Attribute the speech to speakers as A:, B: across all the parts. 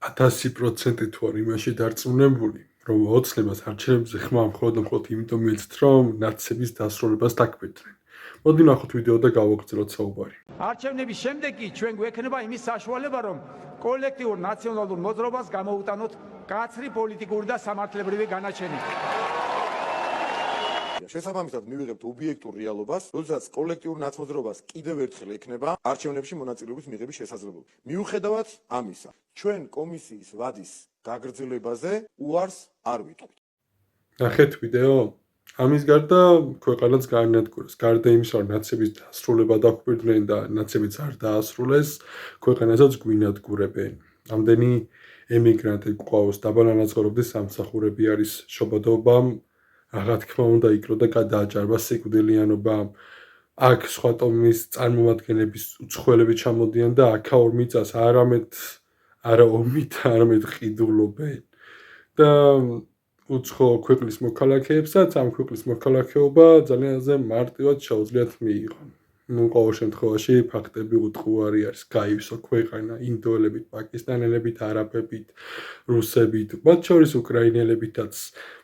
A: 1000% თუ არ იმაში დარწმუნებული, რომ ოცნებას არჩევნებზე ხმა მხოლოდ იმიტომ მიეცეთ, რომ ნაცების დასრულებას დაგკვირდნენ. მოდი ნახოთ ვიდეო და გავაგრძელოთ საუბარი.
B: არჩევნების შემდეგ კი ჩვენ გვექნება იმის საშუალება, რომ კოლექტიურ ნაციონალურ მოძრაობას გამოუტანოთ კაცრი პოლიტიკური და სამართლებრივი განაჩენი.
C: შესაბამისად მივიღებთ ობიექტურ რეალობას, როდესაც კოლექტიურ ნაცმოძრაობას კიდევ ერთხელ ექნება არჩევნებში მონაწილეობის მიღების შესაძლებლობა. მიუხედავად ამისა, ჩვენ კომისიის ვადის გაგრძელებაზე უარს არ ვიტყვით.
A: ნახეთ ვიდეო. ამის გარდა ქვეყანაც გაანადგურეს. გარდა იმისა, რომ ნაცების დასრულება დაგკვირდნენ და ნაცებიც არ დაასრულეს, ქვეყანასაც გვინადგურებენ. ამდენი ემიგრანტი გვყავს, დაბალანაცხოვრებლის სამსახურები არის შობადობამ, რა თქმა უნდა იქრო და გადააჭარბა სიკვდილიანობამ. აქ სხვა ტომის წარმომადგენლების უცხოელები ჩამოდიან და აქა ორმიწას არა ომით, არამედ ყიდულობენ. და უცხო ქვეყნის მოქალაქეებსაც ამ ქვეყნის მოქალაქეობა ძალიანზე მარტივად შეუძლიათ მიიღონ. ყოველ შემთხვევაში ფაქტები უტყუარი არის. გაივსო ქვეყანა ინდოელებით, პაკისტანელებით, არაბებით, რუსებით, მათ შორის უკრაინელებითაც.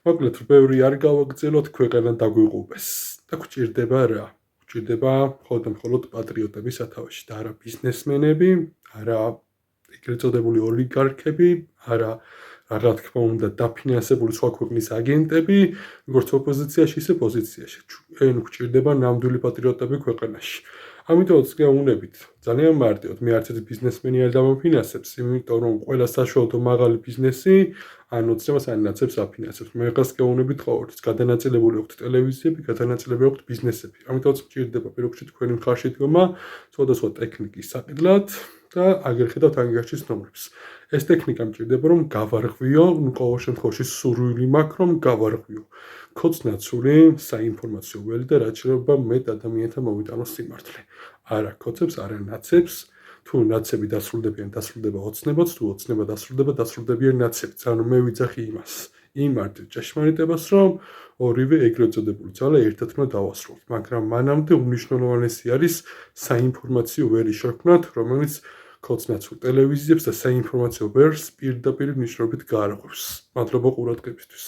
A: მოკლედ, ბევრი არ გავაგრძელოთ, ქვეყანა დაგვიღუპეს. და გვჭირდება რა? გვჭირდება მხოლოდ პატრიოტები სათავეში და არა ბიზნესმენები, არა ეგრეთ წოდებული ოლიგარქები, არა რა თქმა უნდა დაფინანსებული სხვა ქვეყნის აგენტები, როგორც ოპოზიციაში, ისე პოზიციაში. ჩვენ გვჭირდება ნამდვილი პატრიოტები ქვეყანაში. ამიტომაც გეუბნებით, ძალიან მარტივად, მე არც ერთი ბიზნესმენი არ დამოფინანსებს, იმიტომ რომ ყველა საშუალო მაღალი ბიზნესი ან ოცნებას ან ნაცებს აფინანსებს. მე ხას გეუბნებით ყოველთვის, გადანაწილებული ვიყოთ ტელევიზიები, გადანაწილებული ვიყოთ ბიზნესები. ამიტომაც გვჭირდება პირიქში თქვენი მხარში დგომა, სხვადასხვა ტექნიკის საყიდლად და აგერ ხედავთ ანგარიშის ნომრებს. ეს ტექნიკა მჭირდება, რომ გავარღვიო, ყოველ შემთხვევაში სურვილი მაქვს, რომ გავარღვიო. ქოცნაცული საინფორმაციო ველი და რაც შეიძლება მეტ ადამიანთა მოვიტანოს სიმართლე. არა ქოცებს, არა ნაცებს. თუ ნაცები დასრულდებიან, დასრულდება ოცნებაც, თუ ოცნება დასრულდება, დასრულდებიან ნაცებიც. ანუ მე ვიძახი იმას. იმართეთ ჭეშმარიტებას, რომ ორივე ეგრეთ წოდებული ძალა ერთად უნდა დავასრულოთ. მაგრამ მანამდე უმნიშვნელოვანესი არის საინფორმაციო ვერი შექმნათ, რომელიც ქოცნაცულ ტელევიზიებს და საინფორმაციო ვერს პირდაპირ მნიშვნელობით გაარღვევს. მადლობა ყურადღებისთვის.